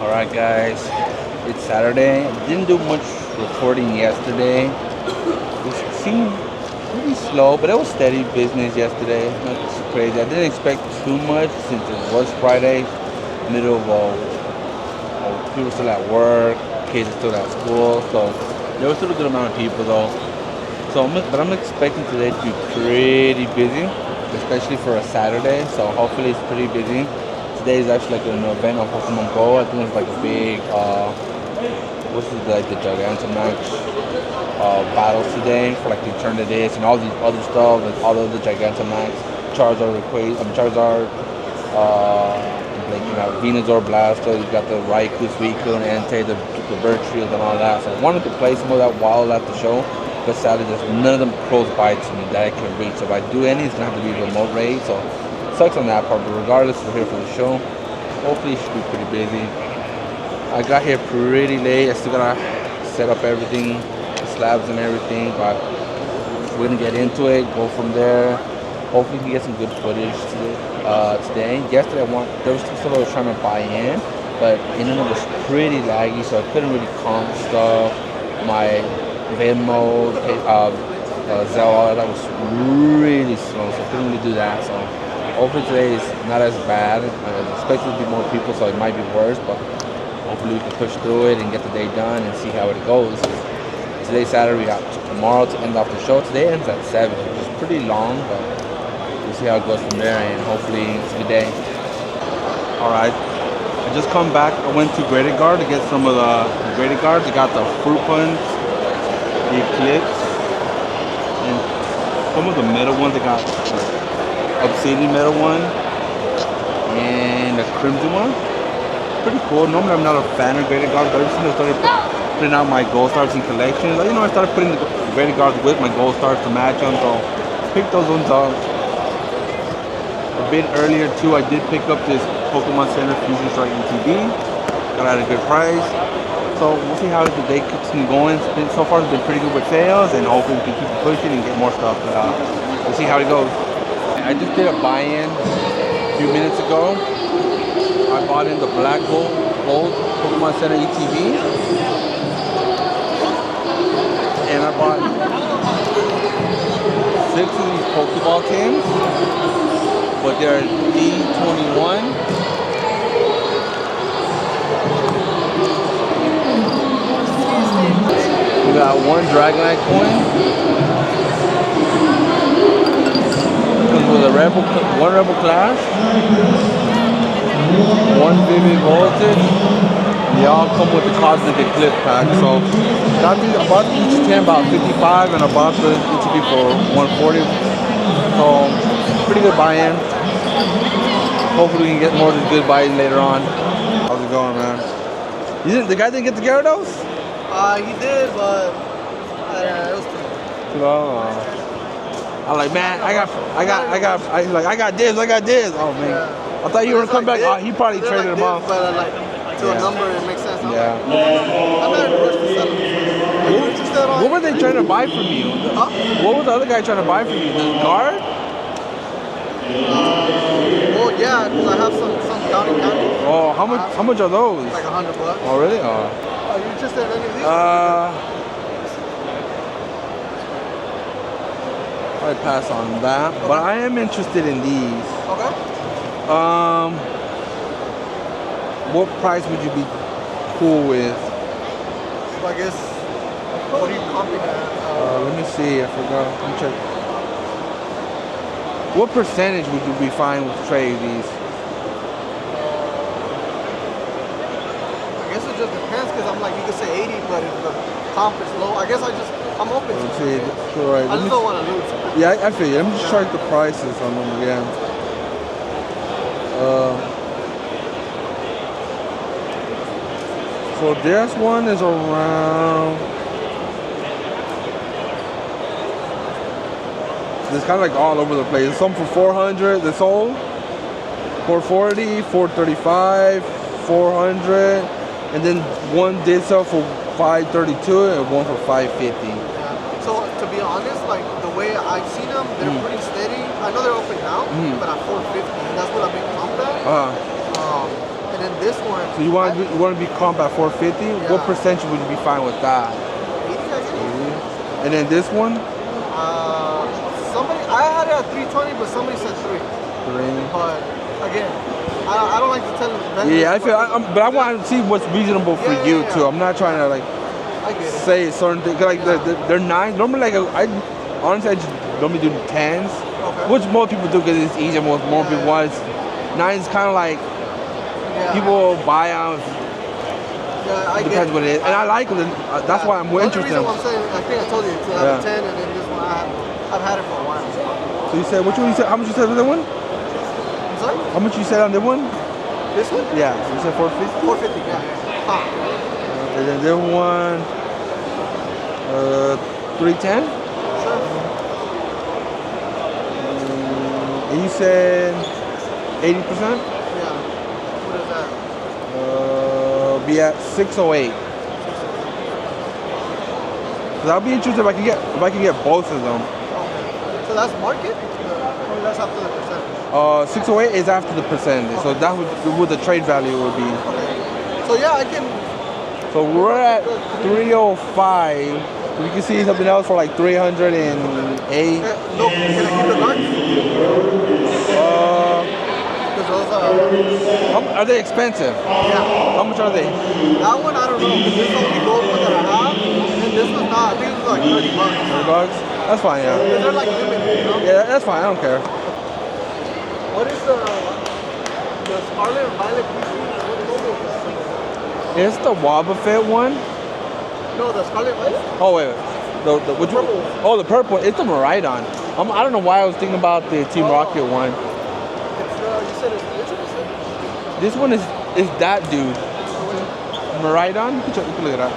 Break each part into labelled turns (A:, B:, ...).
A: Alright guys, it's Saturday. I didn't do much recording yesterday. It seemed pretty slow, but it was steady business yesterday. Not too crazy. I didn't expect too much since it was Friday, middle of people still at work, kids are still at school, so there was still a good amount of people though. But I'm expecting today to be pretty busy, especially for a Saturday. So hopefully it's pretty busy. Today is actually like an event on Pokemon Go. I think it's like a big, what's it like the Gigantamax battles today for like the Turn the Disc and all these other stuff, like all of the Gigantamax, Charizard Charizard, like Venusaur, Blastoise. You got the Raikou, Suicune, Entei, the Birchfield, and all that. So I wanted to play some of that while at the show. But sadly, there's none of them close by to me that I can reach. So if I do any, it's gonna have to be a remote raid. So it sucks on that part. But regardless, we're here for the show. Hopefully, it should be pretty busy. I got here pretty late. I still gotta set up everything, the slabs and everything. But we're gonna get into it. Go from there. Hopefully, we can get some good footage today. Yesterday, there was some I was trying to buy in, but internet was pretty laggy, so I couldn't really comp stuff. My Venmo, Zelle, all that was really slow, so I couldn't really do that. So hopefully today is not as bad. I expect there to be more people, so it might be worse, but hopefully we can push through it and get the day done and see how it goes. Today's Saturday, we got tomorrow to end off the show. Today ends at 7, which is pretty long, but we'll see how it goes from there, and hopefully it's a good day. Alright, I just come back. I went to Graded Guard to get some of the Graded Guards. I got the Fruit Punch, the Eclipse, and some of the metal ones. I got the Obsidian metal one and the Crimson one. Pretty cool. Normally I'm not a fan of Graded Guards, but ever since I started putting out my Gold Stars and collections, I started putting the Graded Guards with my Gold Stars to match them, so pick those ones up. A bit earlier too, I did pick up this Pokemon Center Fusion Strike ETB. Got it at a good price. So we'll see how the day keeps going. So far it's been pretty good with sales, and hopefully we can keep pushing and get more stuff. But we'll see how it goes. I just did a buy-in a few minutes ago. I bought in the Black Gold Pokemon Center ETB. And I bought 6 of these Pokeball tins. But they're D21. We got 1 Dragonite coin. Comes with a one Rebel Clash, 1 Vivid Voltage. They all come with the Cosmic Eclipse pack. So I bought each 10 about 55, and I bought the ETB for 140. So pretty good buy-in. Hopefully we can get more of these good buy-in later on. How's it going, man? The guy didn't get the Gyarados?
B: He did, but it was too
A: long. I'm like, man, I got this. Oh man,
B: yeah.
A: I thought you were gonna come back. Oh, he probably traded him off.
B: But to a number, it makes sense.
A: Yeah.
B: I'm not in a rush to sell them.
A: What were they trying to buy from you?
B: Huh?
A: What was the other guy trying to buy from you? The guard?
B: Well, yeah, because I have some down in county.
A: Oh, how much are those?
B: Like $100.
A: Oh, really? Oh.
B: Are you interested in any of these?
A: I'd pass on that, but I am interested in these.
B: Okay.
A: What price would you be cool with?
B: So I guess, what are you comping at?
A: Let me see, I forgot. Let me check. What percentage would you be fine with trade these?
B: I guess it just depends, because I'm like, you could say 80, but if the comp is low, I guess I'm open to it.
A: Right.
B: I just don't want to lose.
A: Yeah, I feel you. Let me just check the prices on them again. So this one is around. It's kind of like all over the place. Some for 400 that's sold, 440, 435, 400, and then one did sell for 532 and one for 550.
B: So to be honest, like the way I've seen them, they're pretty steady. I know they're open now, but at 450, and that's what I've been pumped at. And then this one.
A: So you want to be comp at 450?
B: Yeah.
A: What percentage would you be fine with that?
B: 80, I guess.
A: And then this one?
B: I had it at 320, but somebody said 3.
A: 3.
B: But again, I don't like to tell vendors.
A: Yeah, but I want to see what's reasonable for you too. I'm not trying to like
B: I get it.
A: say certain things. Like they're 9. Normally, like honestly, I just normally do 10s, which most people do because it's easier. More people want. 9's kind of like people buy out.
B: Yeah, I
A: depends what it is, and I like them. That's why I'm more interested.
B: The only reason I'm saying, I think I told you, it's out of 10, and then this one I've had it for a while.
A: So you said which one? You said how much you said for that one?
B: I'm sorry?
A: How much you said on the one?
B: This one?
A: Yeah, so you said 450.
B: 450, yeah.
A: And then the one, 310.
B: Sure.
A: And you said 80%.
B: Yeah. What is that?
A: Be at 608. So I'll be interested if I can get both of them.
B: Okay. So that's market, or that's after the percentage?
A: 608 is after the percentage, so that would the trade value would be.
B: Okay. So yeah, I can.
A: So we're at 305. You can see something else for like 308.
B: No, can I keep the cards?
A: Are they expensive?
B: Yeah.
A: How much are they?
B: That one I don't know. This is the only gold one that I have, and this one's not. I think it's like 30 bucks.
A: 30 bucks? That's fine, yeah.
B: They're like limited, you know?
A: Yeah, that's fine. I don't care.
B: What is the Scarlet and Violet PC? What logo is this?
A: It's the Wobba Fit one.
B: No, the Scarlet Violet?
A: Oh wait, the which one?
B: Purple.
A: Oh, the purple. It's the Maridon. I don't know why I was thinking about the Team Rocket one.
B: It's you said it's which one is it?
A: This one is that dude. Maridon. You can look it up.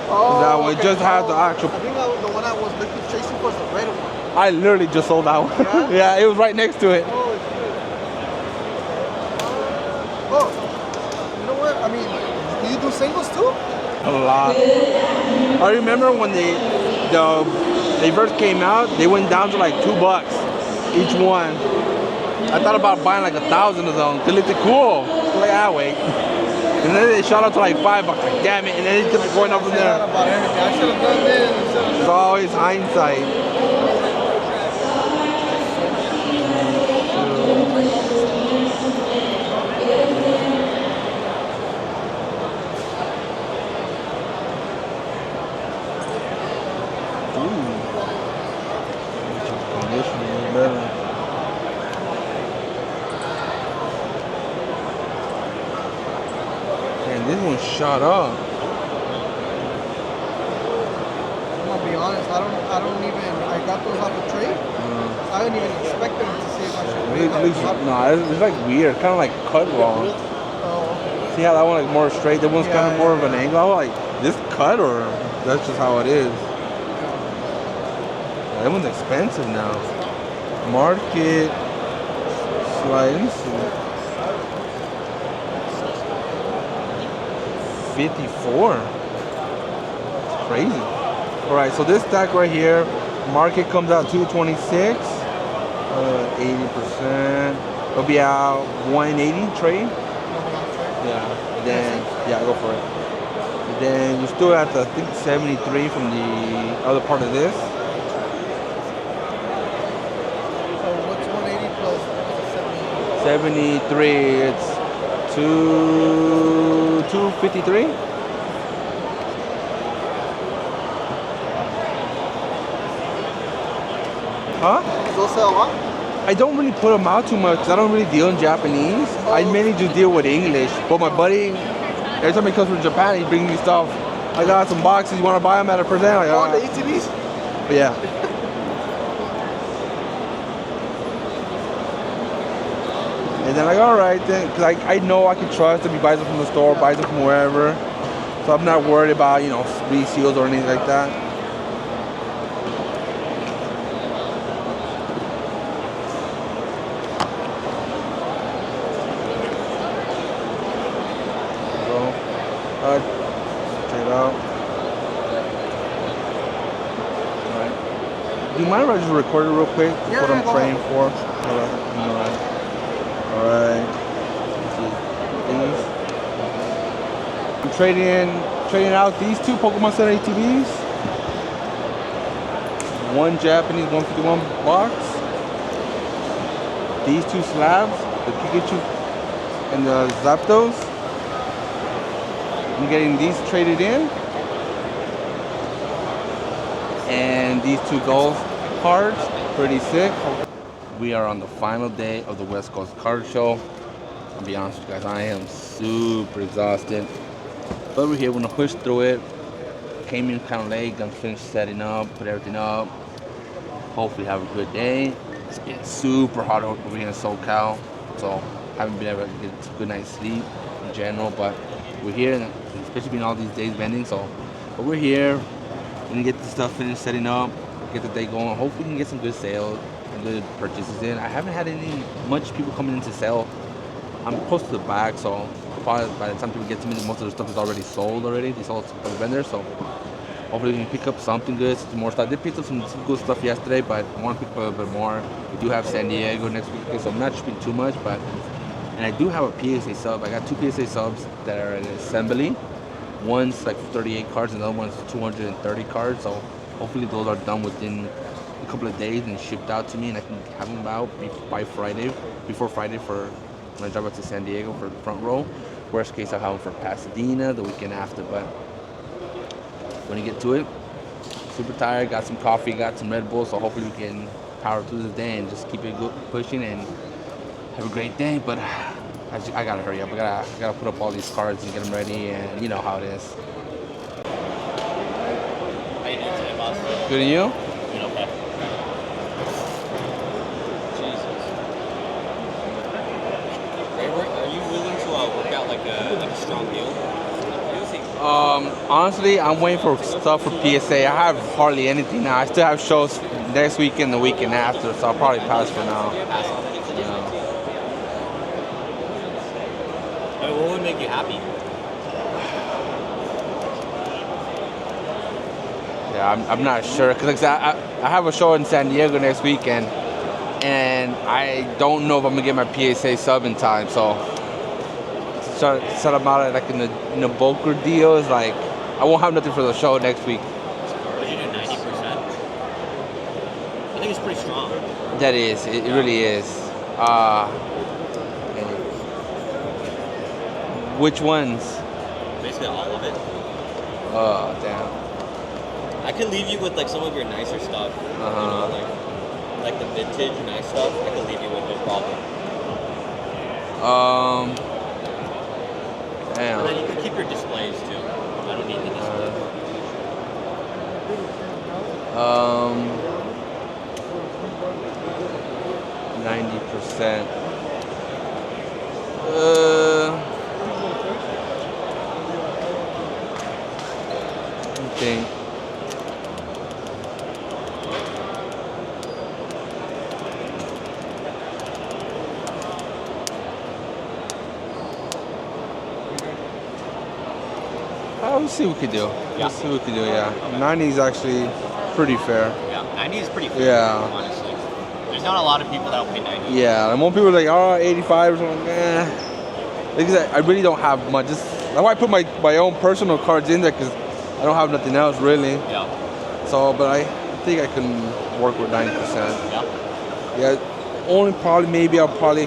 B: Oh,
A: That one. It
B: okay.
A: just has the actual.
B: I think the one I was looking chasing was the red one.
A: I literally just sold that one.
B: Yeah?
A: Yeah, it was right next to it.
B: Oh, it's good. Oh, you know what? I mean, do you do singles too?
A: A lot. I remember when they first came out, they went down to like $2 each one. I thought about buying like 1,000 of them. They looked cool. Like, wait. And then they shot up to like $5. Like, damn it. And then it kept going up from there.
B: I should have done this.
A: It's always hindsight. This one shot up.
B: I'm gonna be honest. I don't even. I got those off a trade. I didn't even expect them to see if I should.
A: It's like weird, kind of like cut wrong.
B: Oh, okay.
A: See how that one like more straight? That one's kind of more of an angle. I was like, this cut or that's just how it is. That one's expensive now. Market slide. 54. It's crazy. All right, so this stack right here, market comes out 226, 80%. It'll be out 180 trade. Yeah. Then go for it. And then you're still at the, I think 73 from the other part of this.
B: So what's 180 plus 70?
A: 73. It's 253.
B: Huh? Those sell what?
A: I don't really put them out too much because I don't really deal in Japanese. I mainly just deal with English. But my buddy, every time he comes from Japan, he brings me stuff. I got some boxes. You want to buy them at a percent? Like,
B: oh, the ETBs?
A: But yeah. And then like, all right, then, cause I know I can trust if he buys it from the store, buys it from wherever. So I'm not worried about, reseals or anything like that. So, check it out. All right. Do you mind if I just record it real quick? Just what I'm praying for. All right. All right. Let's see. Things. I'm trading out these two Pokemon Center ATVs. One Japanese 151 box. These two slabs, the Pikachu and the Zapdos. I'm getting these traded in. And these two gold cards, pretty sick. We are on the final day of the West Coast Card Show. I'll be honest with you guys, I am super exhausted. But we're here, we're gonna push through it. Came in kind of late, gonna finish setting up, put everything up. Hopefully have a good day. It's been super hot over here in SoCal, so haven't been able to get a good night's sleep in general, but we're here, and especially being all these days vending, but we're here. We're gonna get the stuff finished setting up, get the day going. Hopefully we can get some good sales and good purchases in. I haven't had much people coming in to sell. I'm close to the back, so probably by the time people get to me, most of the stuff is already sold already. They sold to the vendors, so hopefully we can pick up something good, some more stuff. I did pick up some good stuff yesterday, but I want to pick up a little bit more. We do have San Diego next week, so I'm not shipping too much, and I do have a PSA sub. I got two PSA subs that are in assembly. One's like 38 cards, and the other one's 230 cards, so hopefully those are done within a couple of days and shipped out to me, and I can have them out by Friday, before Friday for when I drive out to San Diego for the front row. Worst case, I'll have them for Pasadena the weekend after, but when you get to it, super tired, got some coffee, got some Red Bull, so hopefully we can power through this day and just keep it pushing and have a great day. But I gotta hurry up. I gotta put up all these cards and get them ready, and you know how it is.
C: How you doing today, boss?
A: Good, and you?
C: Doing okay. Jesus. Are you willing to work out like a strong deal?
A: Honestly, I'm waiting for stuff for PSA. I have hardly anything now. I still have shows next week and the weekend after, so I'll probably pass for now.
C: Pass on it?
A: You know.
C: I mean, what would make you happy?
A: Yeah, I'm not sure, because I have a show in San Diego next weekend, and I don't know if I'm gonna get my PSA sub in time. So set them out like in a bulker deal is like I won't have nothing for the show next week.
C: Would you do 90%? I think it's pretty strong.
A: That is, it really is. Which ones?
C: Basically all of it.
A: Oh, damn.
C: I could leave you with like some of your nicer stuff. You know, like the vintage nice stuff. I could leave you with no problem.
A: Damn.
C: And then you can keep your displays too. I don't need the displays.
A: 90%. I think. We'll see what we can do.
C: Yeah.
A: We'll see what we can do, yeah. 90 is actually pretty fair.
C: Yeah, 90 is pretty fair.
A: Yeah.
C: Honestly. There's not a lot of people that will pay 90.
A: Yeah, and more people are like, oh, 85 or something. Because I really don't have much. That's why I put my own personal cards in there, because I don't have nothing else really.
C: Yeah.
A: So, but I think I can work with 90%.
C: Yeah.
A: Yeah, only probably, maybe I'll probably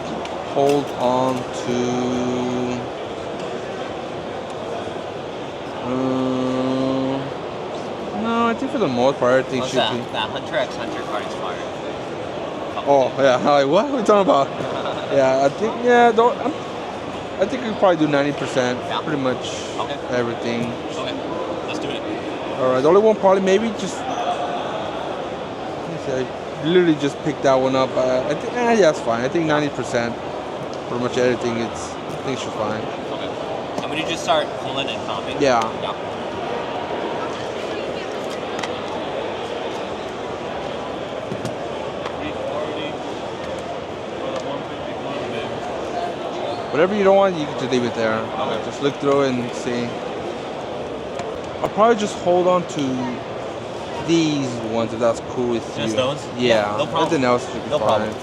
A: hold on to... no, I think for the most part, everything should be...
C: That Hunter x Hunter card is fire.
A: Oh, yeah. I'm like, what are we talking about? Yeah, I think, yeah, I think we could probably do 90%.
C: Yeah.
A: Pretty much everything.
C: Okay, let's do it.
A: All right, the only one probably maybe just... Let me see, I literally just picked that one up. I think, yeah, it's fine. I think 90%. Pretty much everything, I think it's fine.
C: Okay. I'm going to just start pulling and comping.
A: Yeah.
C: Yeah.
A: Whatever you don't want, you can just leave it there.
C: Okay.
A: Just look through it and see. I'll probably just hold on to these ones if that's cool with you.
C: Just those?
A: Yeah.
C: No problem.
A: Nothing else should be
C: No
A: fine.
C: problem.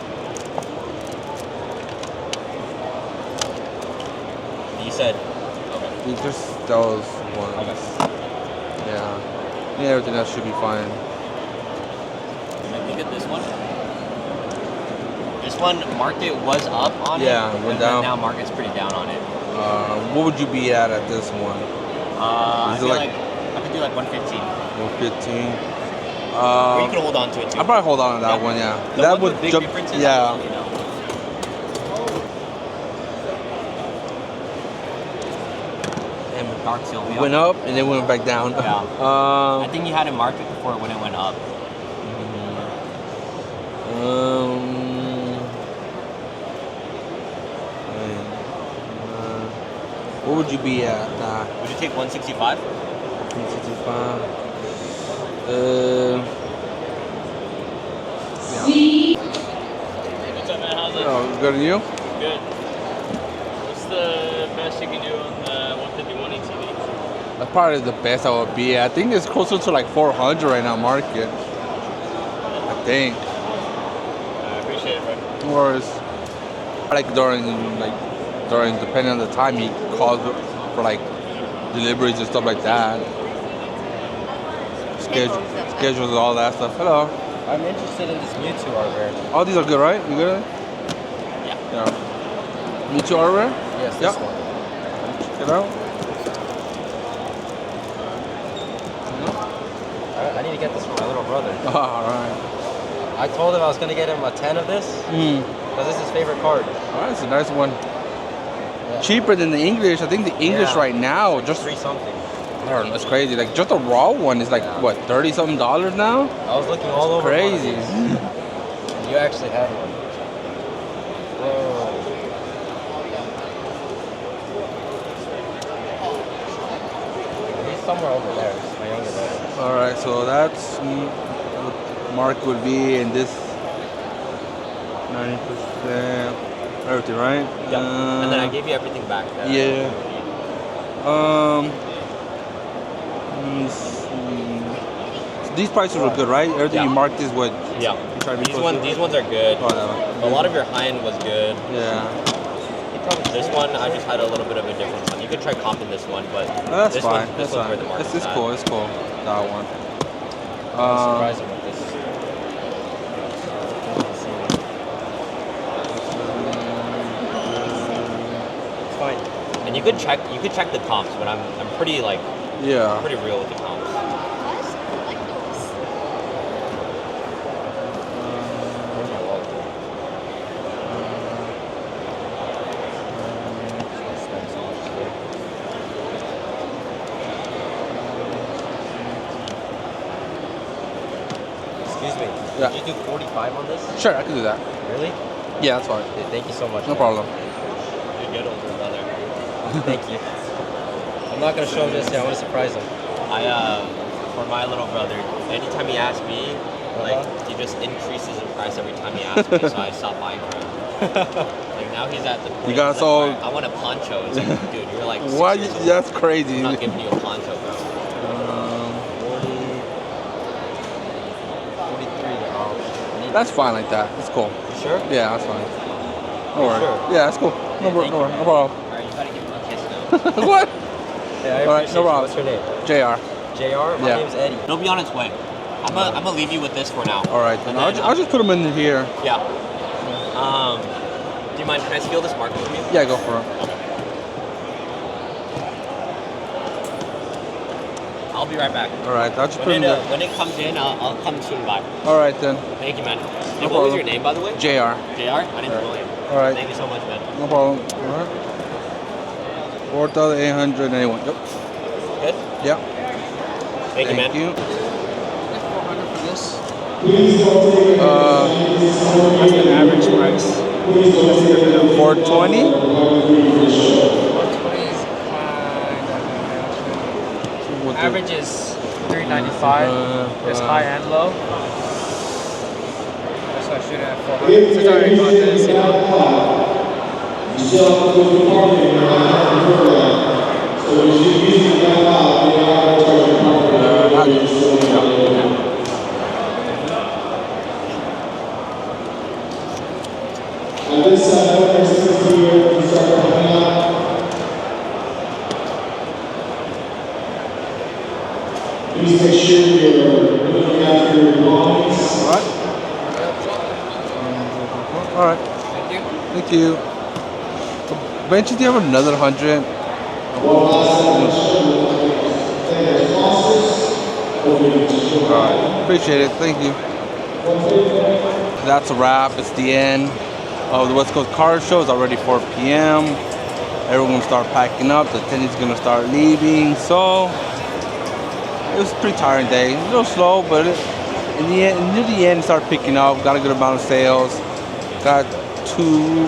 C: You said, okay.
A: Just those ones. Yeah. Yeah, everything else should be fine.
C: I think of this one. This one, market was up on it.
A: Yeah, went down.
C: Now market's pretty down on it.
A: What would you be at this one?
C: I feel like I could do like 115.
A: 115.
C: Or you could hold on to it too.
A: I'll probably hold on to that one, yeah.
C: The
A: that
C: one
A: would
C: with big
A: jump.
C: differences,
A: Yeah.
C: you know. And with dark Sylvia.
A: Went up and then went back down.
C: Yeah. I think you had it marked it before when it went up.
A: What would you be at?
C: Would you take 165?
A: 165.
D: What's up, man? How's it?
A: Oh, good and you?
D: Good. What's the best you can do on the 150 TV?
A: That's probably the best I would be at. I think it's closer to like 400 right now, market. I think.
D: I appreciate it, bro.
A: Or it's like during depending on the time he calls for like deliveries and stuff like that. Schedules and all that stuff. Hello.
C: I'm interested in this Mewtwo hardware.
A: All these are good, right? You good? Yeah. Mewtwo hardware?
C: Yes,
A: Yep.
C: this one.
A: Check it out.
C: I need to get this for my little brother.
A: Alright.
C: I told him I was going to get him a 10 of this because this is his favorite card.
A: Alright, it's a nice one. Yeah. Cheaper than the English. I think the English right now
C: like
A: just
C: 3 something.
A: I don't know, it's crazy. Like just a raw one is like what, $30 something now?
C: I was looking all over.
A: Crazy.
C: You actually have one. Whoa. He's somewhere over there. It's my younger brother.
A: Alright, so that's what mark would be in this 90%. Everything, right?
C: Yeah. And then I gave you everything back.
A: Yeah. Let me see. So these prices were good, right? Everything you marked is what?
C: Yeah.
A: You tried to be
C: These ones are good.
A: Oh, no.
C: A lot of your high end was good.
A: Yeah.
C: This one, I just had a little bit of a different one. You could try comping this one, but
A: That's
C: this
A: fine.
C: One,
A: That's
C: this one's
A: fine.
C: where the market's
A: It's
C: at.
A: cool. It's cool. That one.
C: I'm surprised with this. It's fine. And you could check the comps, but I'm pretty like pretty real with the comps. Excuse me.
A: Yeah.
C: Did you do 45 on this?
A: Sure, I can do that.
C: Really?
A: Yeah, that's fine.
C: Okay, thank you so much.
A: No problem.
C: You're good, older brother. Thank you. I'm not gonna show him this yet. I want to surprise him. For my little brother, anytime he asks me, like he just increases in price every time he asks me, so I stop buying from him. Like now he's at the point.
A: You got
C: like,
A: so.
C: I want a poncho. It's like, dude, you're like.
A: What? That's crazy.
C: I'm not giving you a poncho, bro. 43.
A: That's fine like that. It's cool.
C: You sure?
A: Yeah, that's fine. No worries.
C: Sure?
A: Yeah, that's cool. No problem.
C: Alright, you gotta give him a kiss now.
A: What?
C: Yeah, I
A: All right,
C: appreciate
A: no
C: you.
A: problem.
C: What's your name?
A: JR.
C: JR? My
A: Yeah.
C: name's Eddie. It'll be on its way. I'm gonna leave you with this for now.
A: All right, then I'll just put them in here.
C: Yeah. Do you mind? Can I steal this marker from you?
A: Yeah, go for it.
C: I'll be right back.
A: All right, I'll just put them there.
C: When it comes in, I'll come swing by.
A: All right then.
C: Thank you, man.
A: No
C: What was
A: problem.
C: your name, by the way?
A: JR.
C: JR? My name's William.
A: All right.
C: Thank you so much, man.
A: No problem. All right. 4,891. Yep.
C: Good?
A: Yeah.
C: Thank you, man.
A: Thank you.
B: 400 for this.
E: That's the average price.
A: 420.
E: 420 is average is 395. There's high and low. That's why I shoot at 400. Since I already got this, you know.
F: Please make sure you're looking after your belongings.
A: All right. All right. Thank you. Benji, do you have another 100?
F: One last question. Thank you, sponsors.
A: All right. Appreciate it. Thank you. That's a wrap. It's the end of the West Coast Car Show. It's already 4 p.m. Everyone's gonna start packing up. The attendees gonna start leaving. So it was a pretty tiring day. A little slow, but in the end, near the end, it started picking up. Got a good amount of sales. Got two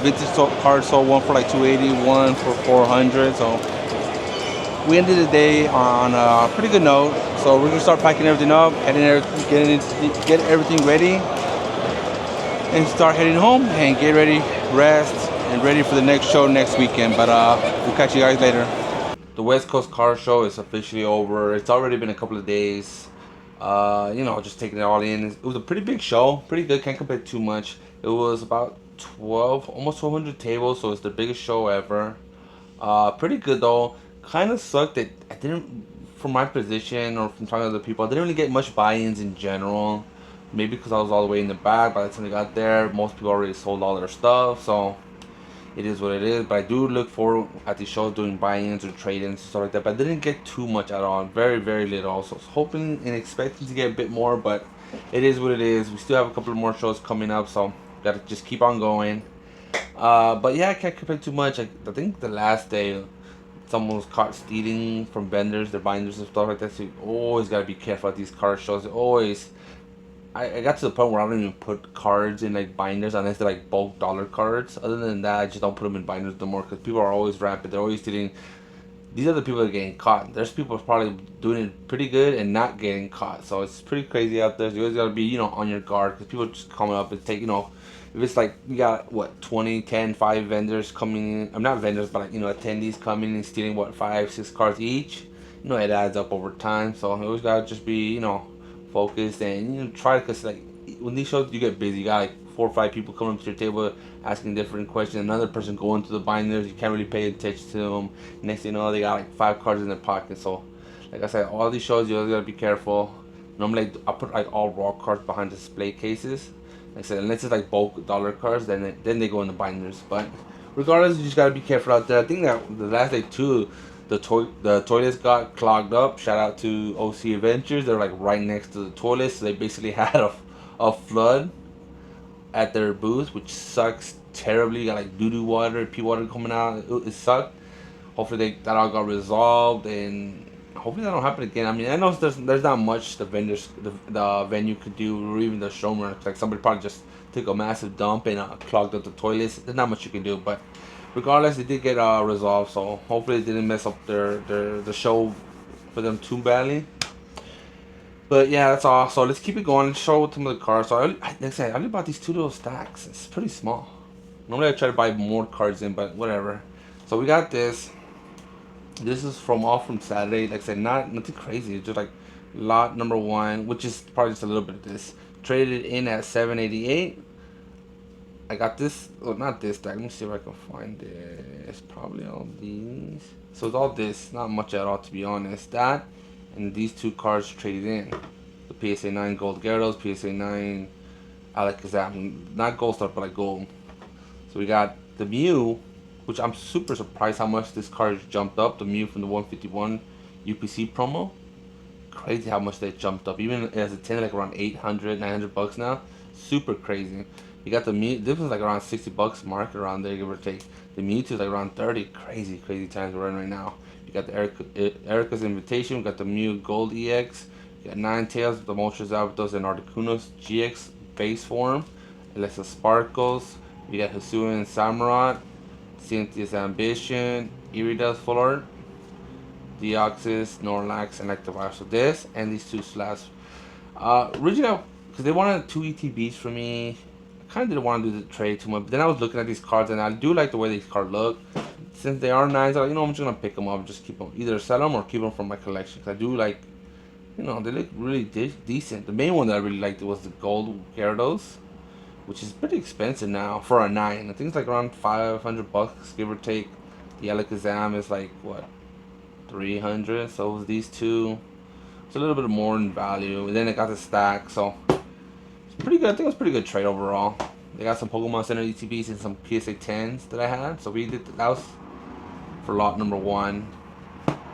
A: vintage cars sold. One for like 280, one for 400. So we ended the day on a pretty good note. So we're gonna start packing everything up, get everything ready, and start heading home and get ready, rest, and ready for the next show next weekend. But we'll catch you guys later. The West Coast Car Show is officially over. It's already been a couple of days. Just taking it all in. It was a pretty big show, pretty good. Can't complain too much. It was about almost 1,200 tables, so it's the biggest show ever. Pretty good though. Kind of sucked that I didn't, from my position or from talking to other people, I didn't really get much buy-ins in general. Maybe because I was all the way in the back. By the time I got there, most people already sold all their stuff, so it is what it is. But I do look forward at these shows doing buy-ins or trade-ins and stuff like that. But I didn't get too much at all. Very, very little. So I was hoping and expecting to get a bit more, but it is what it is. We still have a couple of more shows coming up, so gotta just keep on going. But yeah, I can't complain too much. I think the last day, someone was caught stealing from vendors, their binders and stuff like that. So you always gotta be careful at these car shows. Always. I got to the point where I don't even put cards in like binders unless they're like bulk dollar cards. Other than that, I just don't put them in binders no more because people are always rampant. They're always stealing. These are the people that are getting caught. There's people probably doing it pretty good and not getting caught. So it's pretty crazy out there. So you always gotta be, on your guard because people just coming up and take, if it's like you got what 20, 10, 5 vendors coming in. I'm not vendors, but like attendees coming and stealing 5, 6 cards each. It adds up over time. So you always gotta just be focused and try to, cause like when these shows you get busy, you got like 4 or 5 people coming up to your table asking different questions. Another person going through the binders, you can't really pay attention to them. Next thing you know, they got like 5 cards in their pocket. So like I said, all these shows you always gotta be careful. Normally I put like all raw cards behind display cases. Like I said, unless it's like bulk dollar cards, then they go in the binders. But regardless, you just gotta be careful out there. I think that the last day too, the toilets got clogged up. Shout out to OC Adventures. They're like right next to the toilets, so they basically had a flood at their booth, which sucks terribly. You got like doo-doo water, pee water coming out. It sucked. Hopefully that all got resolved, and hopefully that don't happen again. I mean, I know there's not much the venue could do, or even the showroom. Like somebody probably just took a massive dump and clogged up the toilets. There's not much you can do, but regardless, it did get resolved. So hopefully it didn't mess up the show for them too badly. But yeah, that's all. So let's keep it going. Let's show some of the cards. So like I said, I only bought these 2 little stacks. It's pretty small. Normally I try to buy more cards in, but whatever. So we got this. This is all from Saturday. Like I said, nothing crazy. It's just like lot number 1, which is probably just a little bit of this. Traded in at 788. I got this. Well, not this stack. Let me see if I can find it. It's probably all these. So it's all this. Not much at all, to be honest. That and these 2 cards traded in. The PSA 9 Gold Gyarados, PSA 9 Alakazam. Not Gold Star, but like gold. So we got the Mew, which I'm super surprised how much this card jumped up. The Mew from the 151 UPC promo. Crazy how much they jumped up. Even as a 10, like around 800, 900 bucks now. Super crazy. You got the Mew. This was like around 60 bucks market around there, give or take. The Mewtwo is like around 30. Crazy times we're in right now. You got the Erica's Invitation. We got the Mew Gold EX. You got Ninetales, the Moltres, Zapdos, and Articunos GX base form. Alexa Sparkles. We got Hisuian Samurott. Cynthia's Ambition. Iridas Full Art. Deoxys, Snorlax, and Electivire. So this and these 2 slabs. Originally, because they wanted 2 ETBs for me. I kind of didn't want to do the trade too much. But then I was looking at these cards, and I do like the way these cards look. Since they are nice, I'm just going to pick them up and just keep them. Either sell them or keep them from my collection. Because I do like, they look really decent. The main one that I really liked was the Gold Gyarados, which is pretty expensive now for a 9. I think it's like around 500 bucks, give or take. The Alakazam is like, what? 300. So it was these two. It's a little bit more in value. And then I got the stack, so it's pretty good. I think it was a pretty good trade overall. They got some Pokemon Center ETBs and some PSA 10s that I had. So we did that was for lot number 1.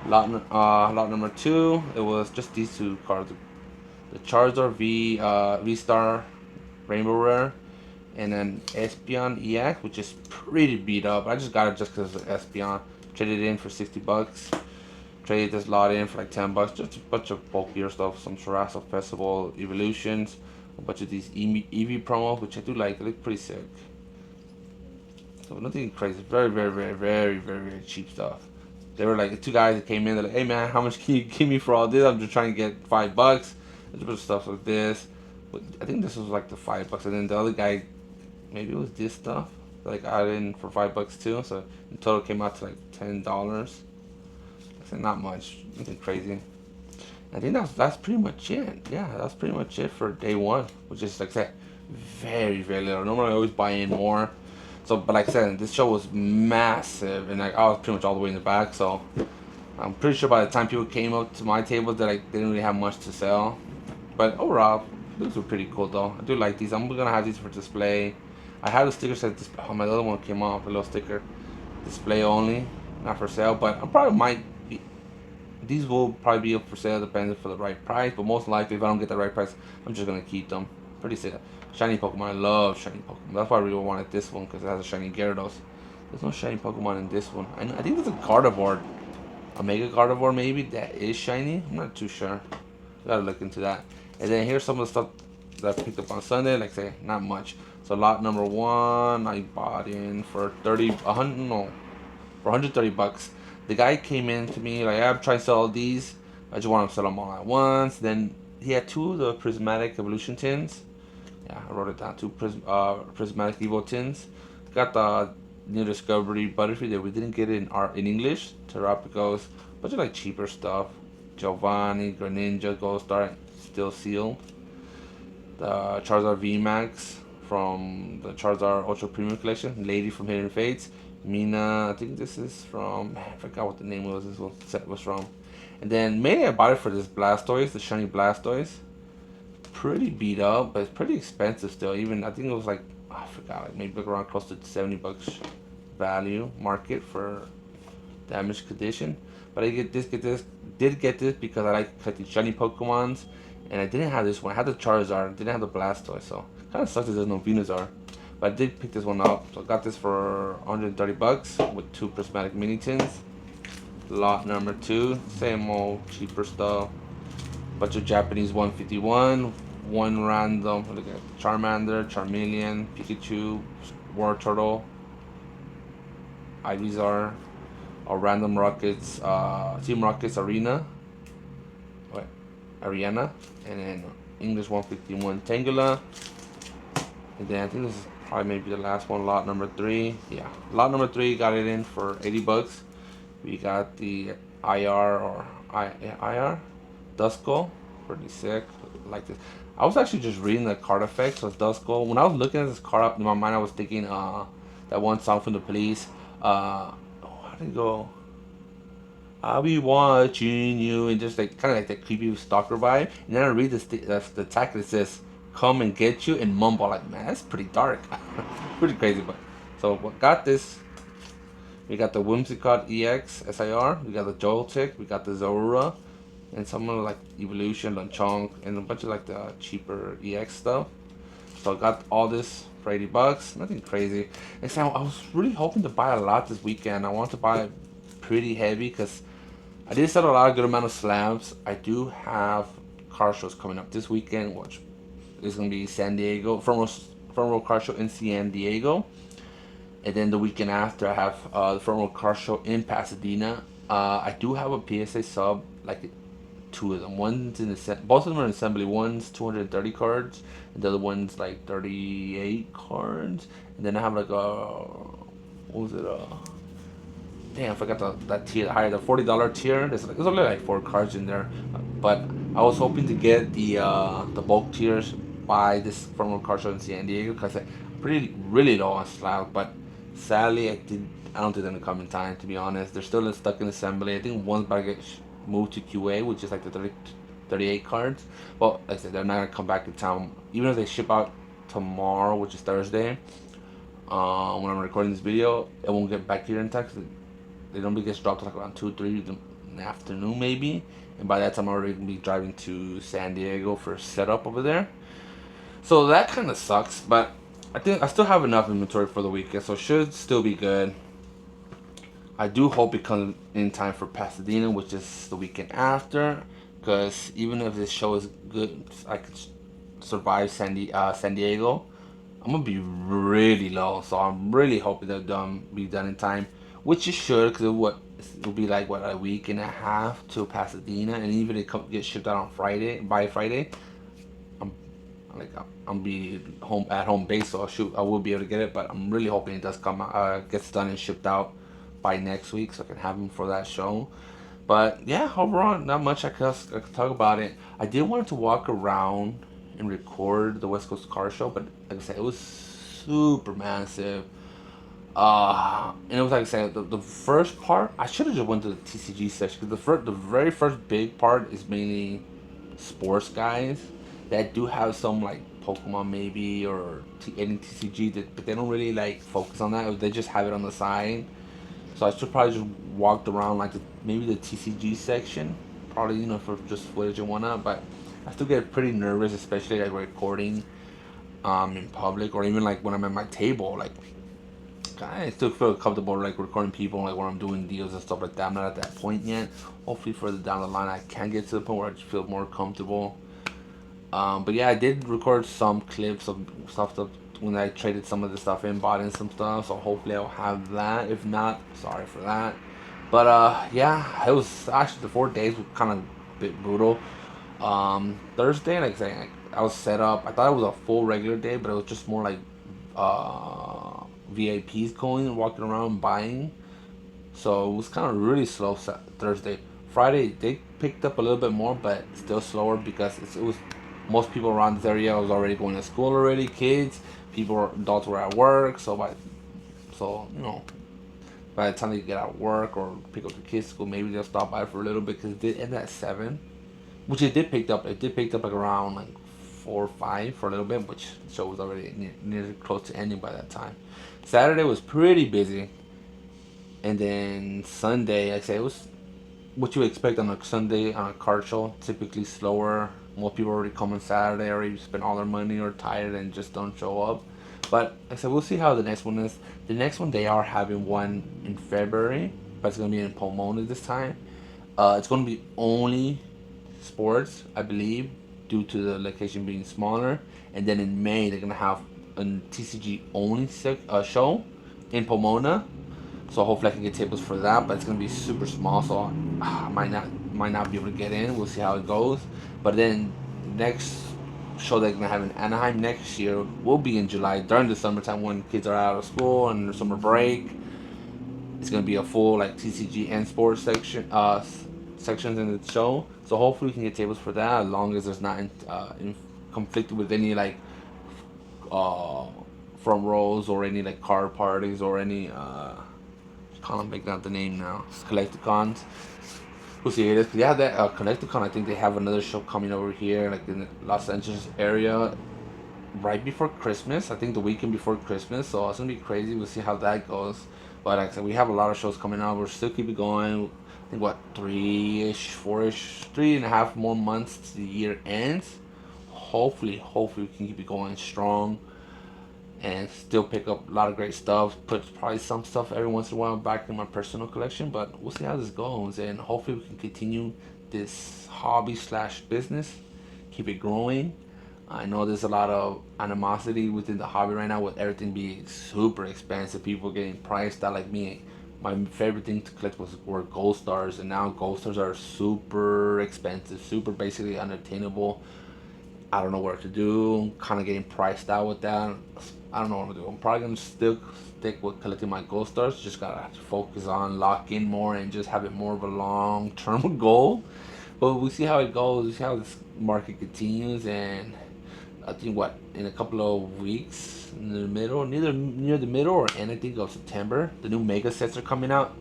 A: Lot number 2, it was just these two cards. The Charizard V Star Rainbow Rare, and then Espeon EX, which is pretty beat up. I just got it just because of Espeon. Traded it in for $60. Traded this lot in for like $10. Just a bunch of bulkier stuff. Some Sarasa Festival Evolutions. A bunch of these Eevee promos, which I do like. They look pretty sick. So nothing crazy. Very, very, very, very, very, very cheap stuff. They were like 2 guys that came in. They're like, "Hey man, how much can you give me for all this? I'm just trying to get $5." There's a bunch of stuff like this. But I think this was like the $5, and then the other guy, maybe it was this stuff. Like I got in for $5 too. So in total came out to like $10. I said not much. Nothing crazy. I think that's pretty much it. Yeah, that's pretty much it for day 1, which is like I said, very, very little. Normally I always buy in more. So, but like I said, this show was massive, and like I was pretty much all the way in the back. So, I'm pretty sure by the time people came up to my table, that like they didn't really have much to sell. But overall, these were pretty cool though. I do like these. I'm gonna have these for display. I had a sticker set. Oh, my other one came off. A little sticker, display only, not for sale. But I probably might be. These will probably be up for sale, depending for the right price. But most likely, if I don't get the right price, I'm just gonna keep them. Pretty sick. Shiny Pokemon. I love shiny Pokemon. That's why I really wanted this one, because it has a shiny Gyarados. There's no shiny Pokemon in this one. I think there's a Gardevoir. A Mega Gardevoir maybe that is shiny. I'm not too sure. Gotta look into that. And then here's some of the stuff that I picked up on Sunday. Like I say, not much. So lot number 1, I bought in for for $130. The guy came in to me like, I'm trying to sell all these. I just want to sell them all at once. Then he had 2 of the Prismatic Evolution tins. Yeah, I wrote it down. 2 Prismatic Evo tins. Got the New Discovery Butterfree that we didn't get in English. Terrapicos, bunch of like cheaper stuff. Giovanni, Greninja, Gold Star, still sealed. The Charizard VMAX from the Charizard Ultra Premium Collection. Lady from Hidden Fates. Mina, I think this is from, I forgot what the name was. This one set was from. And then mainly I bought it for this Blastoise, the shiny Blastoise. Pretty beat up, but it's pretty expensive still. Even I think it was like, I forgot, like maybe around close to $70 value market for damaged condition. But I did get this because I like collecting shiny Pokemons, and I didn't have this one. I had the Charizard, didn't have the Blastoise, so kind of sucks that there's no Venusaur. But I did pick this one up, so I got this for $130 with 2 Prismatic Mini Tins. Lot number 2, same old cheaper stuff. Bunch of Japanese 151, 1 random. Look at Charmander, Charmeleon, Pikachu, War Turtle, Ivysaur, a random Rockets, Team Rockets Ariana, and then English 151 Tangela. And then I think this is probably maybe the last one, lot number 3. Yeah, lot number 3 got it in for $80. We got the IR Duskull, pretty sick. Like this. I was actually just reading the card effects of Duskull. When I was looking at this card up in my mind, I was thinking that one song from The Police. How did it go? I'll be watching you, and just like kind of like that creepy stalker vibe. And then I read the text that says "come and get you" and mumble. Like, man, that's pretty dark, pretty crazy. But so what got this? We got the Whimsicott EX SIR. We got the Joltik. We got the Zorua, and some of like Evolution, Lunchonk, and a bunch of like the cheaper EX stuff. So I got all this for $80. Nothing crazy. Next time, I was really hoping to buy a lot this weekend. I want to buy pretty heavy because I did sell a lot, good amount of slabs. I do have car shows coming up this weekend, which is going to be San Diego, front row car show in San Diego. And then the weekend after, I have the front row car show in Pasadena. I do have a PSA sub, like 2 of them. One's in both of them are in assembly. One's 230 cards, and the other one's like 38 cards. And then I have like what was it? Damn, I forgot that tier, the $40 tier. There's only like 4 cards in there, but I was hoping to get the bulk tiers by this front row car show in San Diego because I'm really low on slab. But Sadly, I don't think they're gonna come in time. To be honest, they're still stuck in assembly. I think one's about to get moved to QA, which is like the 38 cards. Well, like I said, they're not gonna come back in time. Even if they ship out tomorrow, which is Thursday, when I'm recording this video, it won't get back here in time. 'Cause they normally get dropped like around 2, 3 in the afternoon maybe. And by that time, I'm already gonna be driving to San Diego for setup over there. So that kind of sucks, but I think I still have enough inventory for the weekend, so it should still be good. I do hope it comes in time for Pasadena, which is the weekend after, because even if this show is good, I could survive San Diego. I'm gonna be really low, so I'm really hoping they'll be done in time, which it should, because it'll be like what, a week and a half to Pasadena, and even if it get shipped out on by Friday, I'm be home at home base, so I will be able to get it. But I'm really hoping it does come gets done and shipped out by next week, so I can have them for that show. But yeah, overall, not much I could talk about it. I did want to walk around and record the West Coast Car Show, but like I said, it was super massive. And it was like I said, the first part I should have just went to the TCG section, because the very first big part is mainly sports guys that do have some like Pokemon maybe or any TCG, but they don't really like focus on that. They just have it on the side. So I should probably just walked around like maybe the TCG section, probably for just footage and whatnot. But I still get pretty nervous, especially like recording in public, or even like when I'm at my table. Like I still feel comfortable like recording people, like when I'm doing deals and stuff like that. I'm not at that point yet. Hopefully further down the line I can get to the point where I just feel more comfortable. But yeah, I did record some clips of stuff when I traded some of the stuff in, bought in some stuff. So hopefully I'll have that. If not, sorry for that. But yeah, it was actually the 4 days were kind of a bit brutal. Thursday, like I say, I was set up. I thought it was a full regular day, but it was just more like VIPs going and walking around buying. So it was kind of really slow Thursday. Friday they picked up a little bit more, but still slower because it was most people around this area was already going to school already. Kids, adults were at work. So by the time they get out of work or pick up the kids to school, maybe they'll stop by for a little bit, because it did end at 7, which it did pick up. It did pick up like around like 4 or 5 for a little bit, which the show was already near close to ending by that time. Saturday was pretty busy. And then Sunday, I say it was what you expect on a Sunday on a car show. Typically slower. Most people already come on Saturday, already spend all their money or tired and just don't show up. But like I said, we'll see how the next one is. The next one, they are having one in February, but it's gonna be in Pomona this time. It's gonna be only sports, I believe, due to the location being smaller. And then in May, they're gonna have a TCG only show in Pomona. So hopefully I can get tables for that, but it's gonna be super small, so I might not be able to get in. We'll see how it goes. But then next show they're gonna have in Anaheim next year will be in July during the summertime when kids are out of school and their summer break. It's gonna be a full like TCG and sports sections in the show. So hopefully we can get tables for that, as long as there's not in conflicted with any like front rows or any like card parties or any can't make out the name now. It's Collecticons. We'll see. Yeah, that Collecticon. I think they have another show coming over here, like in the Los Angeles area, right before Christmas. I think the weekend before Christmas. So it's gonna be crazy. We'll see how that goes. But like I said, we have a lot of shows coming out. We're still keeping going. I think what 3-ish, 4-ish, 3.5 more months to the year ends. Hopefully we can keep it going strong. And still pick up a lot of great stuff. Put probably some stuff every once in a while back in my personal collection, but we'll see how this goes. And hopefully we can continue this hobby / business, keep it growing. I know there's a lot of animosity within the hobby right now with everything being super expensive. People getting priced out. Like me, my favorite thing to collect were gold stars, and now gold stars are super expensive, super basically unattainable. I don't know what to do. Kind of getting priced out with that. I don't know what to do. I'm probably gonna still stick with collecting my gold stars. Just gotta focus on lock in more and just have it more of a long-term goal. But we'll see how it goes. We'll see how this market continues, and I think what, in a couple of weeks in the middle, near the middle or end, I think, of September, the new mega sets are coming out.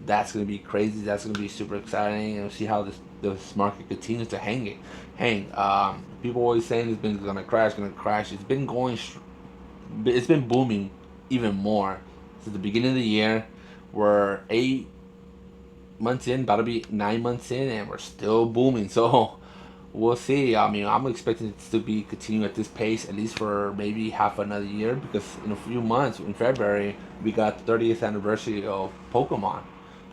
A: That's gonna be crazy. That's gonna be super exciting, and see how this market continues to hang. People always saying it's been gonna crash, gonna crash. It's been going, it's been booming even more since the beginning of the year. We're 8 months in, about to be 9 months in, and we're still booming. So we'll see. I mean, I'm expecting it to be continuing at this pace at least for maybe half another year, because in a few months, in February, we got the 30th anniversary of Pokemon.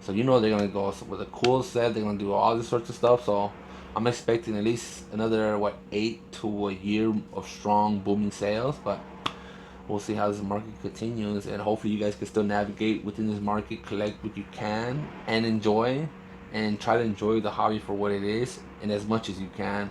A: So you know they're gonna go with a cool set. They're gonna do all this sorts of stuff. So I'm expecting at least another 8 to a year of strong booming sales. But we'll see how this market continues, and hopefully you guys can still navigate within this market, collect what you can, and enjoy, and try to enjoy the hobby for what it is, and as much as you can,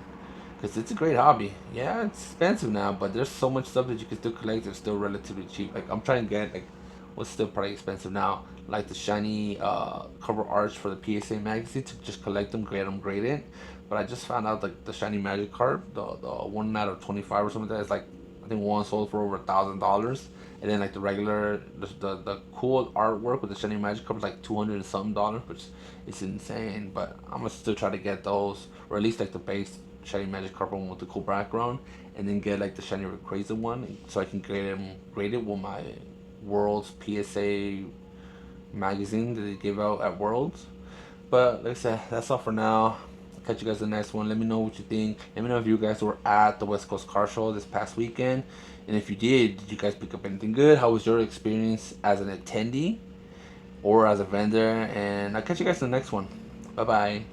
A: because it's a great hobby. Yeah, it's expensive now, but there's so much stuff that you can still collect that's still relatively cheap. Like, I'm trying to get, like, what's still probably expensive now, like the shiny cover arts for the PSA magazine, to just collect them, grade them, grade it. But I just found out, like, the shiny magic card, the 1 out of 25 or something like that, is like, I think one sold for over $1,000, and then like the regular, the cool artwork with the shiny magic card was like $200 and something dollars, which is insane. But I'm gonna still try to get those, or at least like the base shiny magic card one with the cool background, and then get like the shiny Rayquaza one, so I can grade it with my World's PSA magazine that they give out at Worlds. But like I said, that's all for now. Catch you guys in the next one. Let me know what you think. Let me know if you guys were at the West Coast Car Show this past weekend. And if you did you guys pick up anything good? How was your experience as an attendee or as a vendor? And I'll catch you guys in the next one. Bye bye.